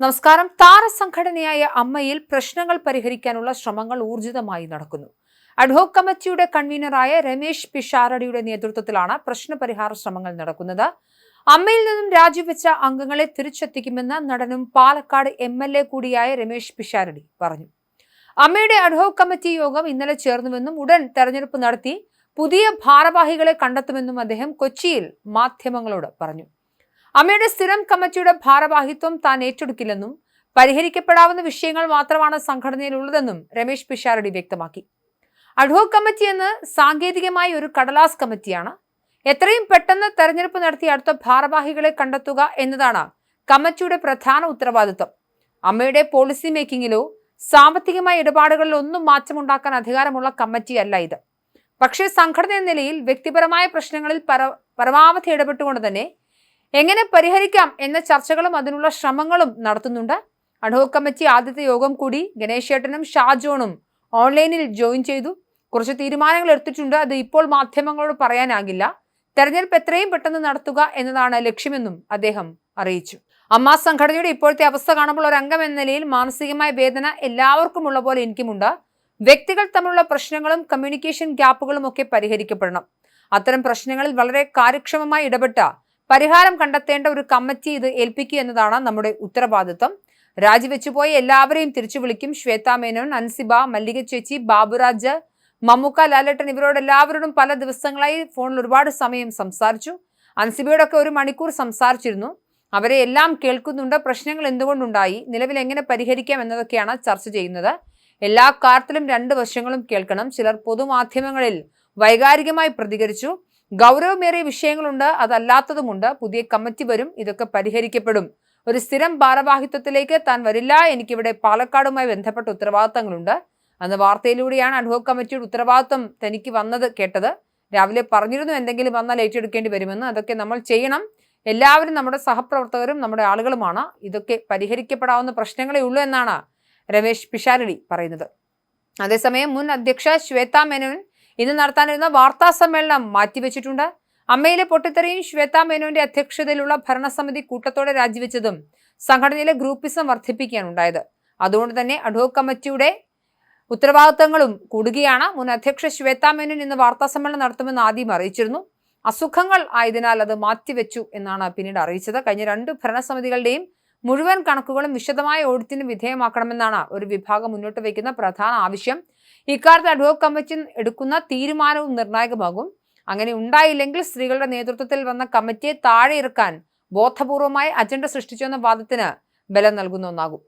നമസ്കാരം. താരസംഘടനയായ അമ്മയിൽ പ്രശ്നങ്ങൾ പരിഹരിക്കാനുള്ള ശ്രമങ്ങൾ ഊർജിതമായി നടക്കുന്നു. അഡ്ഹോക് കമ്മിറ്റിയുടെ കൺവീനറായ രമേശ് പിഷാരടിയുടെ നേതൃത്വത്തിലാണ് പ്രശ്നപരിഹാര ശ്രമങ്ങൾ നടക്കുന്നത്. അമ്മയിൽ നിന്നും രാജിവെച്ച അംഗങ്ങളെ തിരിച്ചെത്തിക്കുമെന്ന് നടനും പാലക്കാട് MLA കൂടിയായ രമേശ് പിഷാരടി പറഞ്ഞു. അമ്മയുടെ അഡ്ഹോക് കമ്മിറ്റി യോഗം ഇന്നലെ ചേർന്നുവെന്നും ഉടൻ തെരഞ്ഞെടുപ്പ് നടത്തി പുതിയ ഭാരവാഹികളെ കണ്ടെത്തുമെന്നും അദ്ദേഹം കൊച്ചിയിൽ മാധ്യമങ്ങളോട് പറഞ്ഞു. അമ്മയുടെ സ്ഥിരം കമ്മിറ്റിയുടെ ഭാരവാഹിത്വം താൻ ഏറ്റെടുക്കില്ലെന്നും പരിഹരിക്കപ്പെടാവുന്ന വിഷയങ്ങൾ മാത്രമാണ് സംഘടനയിലുള്ളതെന്നും രമേശ് പിഷാരടി വ്യക്തമാക്കി. അഡ്ഹോക് കമ്മിറ്റി എന്ന് സാങ്കേതികമായി ഒരു കടലാസ് കമ്മിറ്റിയാണ്. എത്രയും പെട്ടെന്ന് തെരഞ്ഞെടുപ്പ് നടത്തി അടുത്ത ഭാരവാഹികളെ കണ്ടെത്തുക എന്നതാണ് കമ്മിറ്റിയുടെ പ്രധാന ഉത്തരവാദിത്വം. അമ്മയുടെ പോളിസി മേക്കിങ്ങിലോ സാമ്പത്തികമായ ഇടപാടുകളിലോ ഒന്നും മാറ്റമുണ്ടാക്കാൻ അധികാരമുള്ള കമ്മിറ്റിയല്ല ഇത്. പക്ഷേ സംഘടന എന്ന നിലയിൽ വ്യക്തിപരമായ പ്രശ്നങ്ങളിൽ പരമാവധി ഇടപെട്ടുകൊണ്ട് തന്നെ എങ്ങനെ പരിഹരിക്കാം എന്ന ചർച്ചകളും അതിനുള്ള ശ്രമങ്ങളും നടത്തുന്നുണ്ട്. അഡ്ഹോക് കമ്മിറ്റി ആദ്യത്തെ യോഗം കൂടി ഗണേശേട്ടനും ഷാജോണും ഓൺലൈനിൽ ജോയിൻ ചെയ്തു. കുറച്ച് തീരുമാനങ്ങൾ എടുത്തിട്ടുണ്ട്. അത് ഇപ്പോൾ മാധ്യമങ്ങളോട് പറയാനാകില്ല. തെരഞ്ഞെടുപ്പ് എത്രയും പെട്ടെന്ന് നടത്തുക എന്നതാണ് ലക്ഷ്യമെന്നും അദ്ദേഹം അറിയിച്ചു. അമ്മ സംഘടനയുടെ ഇപ്പോഴത്തെ അവസ്ഥ കാണുമ്പോൾ ഒരു അംഗം എന്ന നിലയിൽ മാനസികമായ വേദന എല്ലാവർക്കും ഉള്ള പോലെ എനിക്കുമുണ്ട്. വ്യക്തികൾ തമ്മിലുള്ള പ്രശ്നങ്ങളും കമ്മ്യൂണിക്കേഷൻ ഗ്യാപ്പുകളും ഒക്കെ പരിഹരിക്കപ്പെടണം. അത്തരം പ്രശ്നങ്ങളിൽ വളരെ കാര്യക്ഷമമായി ഇടപെട്ട പരിഹാരം കണ്ടെത്തേണ്ട ഒരു കമ്മിറ്റി ഇത് ഏൽപ്പിക്കുക എന്നതാണ് നമ്മുടെ ഉത്തരവാദിത്വം. രാജിവെച്ചുപോയ എല്ലാവരെയും തിരിച്ചു വിളിക്കും. ശ്വേത മേനോൻ, അൻസിബ, മല്ലിക ചേച്ചി, ബാബുരാജ്, മമ്മൂക്ക, ലാലേട്ടൻ ഇവരോടെല്ലാവരോടും പല ദിവസങ്ങളായി ഫോണിൽ ഒരുപാട് സമയം സംസാരിച്ചു. അൻസിബയോടൊക്കെ 1 മണിക്കൂർ സംസാരിച്ചിരുന്നു. അവരെ എല്ലാം കേൾക്കുന്നുണ്ട്. പ്രശ്നങ്ങൾ എന്തുകൊണ്ടുണ്ടായി, നിലവിൽ എങ്ങനെ പരിഹരിക്കാം എന്നതൊക്കെയാണ് ചർച്ച ചെയ്യുന്നത്. എല്ലാ കാര്യത്തിലും 2 വശങ്ങളും കേൾക്കണം. ചിലർ പൊതുമാധ്യമങ്ങളിൽ വൈകാരികമായി പ്രതികരിച്ചു. ഗൗരവമേറിയ വിഷയങ്ങളുണ്ട്, അതല്ലാത്തതുമുണ്ട്. പുതിയ കമ്മിറ്റി വരും, ഇതൊക്കെ പരിഹരിക്കപ്പെടും. ഒരു സ്ഥിരം ഭാരവാഹിത്വത്തിലേക്ക് താൻ വരില്ല. എനിക്കിവിടെ പാലക്കാടുമായി ബന്ധപ്പെട്ട ഉത്തരവാദിത്തങ്ങളുണ്ട്. അന്ന് വാർത്തയിലൂടെയാണ് അഡ്ഹോക് കമ്മിറ്റിയുടെ ഉത്തരവാദിത്വം തനിക്ക് വന്നത് കേട്ടത്. രാവിലെ പറഞ്ഞിരുന്നു എന്തെങ്കിലും വന്നാൽ ഏറ്റെടുക്കേണ്ടി വരുമെന്ന്. അതൊക്കെ നമ്മൾ ചെയ്യണം. എല്ലാവരും നമ്മുടെ സഹപ്രവർത്തകരും നമ്മുടെ ആളുകളുമാണ്. ഇതൊക്കെ പരിഹരിക്കപ്പെടാവുന്ന പ്രശ്നങ്ങളേ ഉള്ളൂ എന്നാണ് രമേശ് പിഷാരടി പറയുന്നത്. അതേസമയം മുൻ അധ്യക്ഷ ശ്വേത മേനോൻ ഇന്ന് നടത്താനിരുന്ന വാർത്താ സമ്മേളനം മാറ്റിവെച്ചിട്ടുണ്ട്. അമ്മയിലെ പൊട്ടിത്തെറിയും ശ്വേത മേനോന്റെ അധ്യക്ഷതയിലുള്ള ഭരണസമിതി കൂട്ടത്തോടെ രാജിവെച്ചതും സംഘടനയിലെ ഗ്രൂപ്പിസം വർദ്ധിപ്പിക്കുകയാണ് ഉണ്ടായത്. അതുകൊണ്ട് തന്നെ അഡ്ഹോക് കമ്മിറ്റിയുടെ ഉത്തരവാദിത്തങ്ങളും കൂടുകയാണ്. മുൻ അധ്യക്ഷ ശ്വേത മേനോൻ ഇന്ന് വാർത്താ സമ്മേളനം നടത്തുമെന്ന് ആദ്യം അറിയിച്ചിരുന്നു. അസുഖങ്ങൾ ആയതിനാൽ അത് മാറ്റിവെച്ചു എന്നാണ് പിന്നീട് അറിയിച്ചത്. കഴിഞ്ഞ 2 ഭരണസമിതികളുടെയും മുഴുവൻ കണക്കുകളും വിശദമായ ഓഡിറ്റിന് വിധേയമാക്കണമെന്നാണ് ഒരു വിഭാഗം മുന്നോട്ട് വയ്ക്കുന്ന പ്രധാന ആവശ്യം. ഇക്കാര്യത്തിൽ അഡ്ഹോക് കമ്മിറ്റി എടുക്കുന്ന തീരുമാനവും നിർണായകമാകും. അങ്ങനെ ഉണ്ടായില്ലെങ്കിൽ സ്ത്രീകളുടെ നേതൃത്വത്തിൽ വന്ന കമ്മിറ്റിയെ താഴെ ഇറക്കാൻ ബോധപൂർവമായ അജണ്ട സൃഷ്ടിച്ചെന്ന വാദത്തിന് ബലം നൽകുന്ന ഒന്നാകും.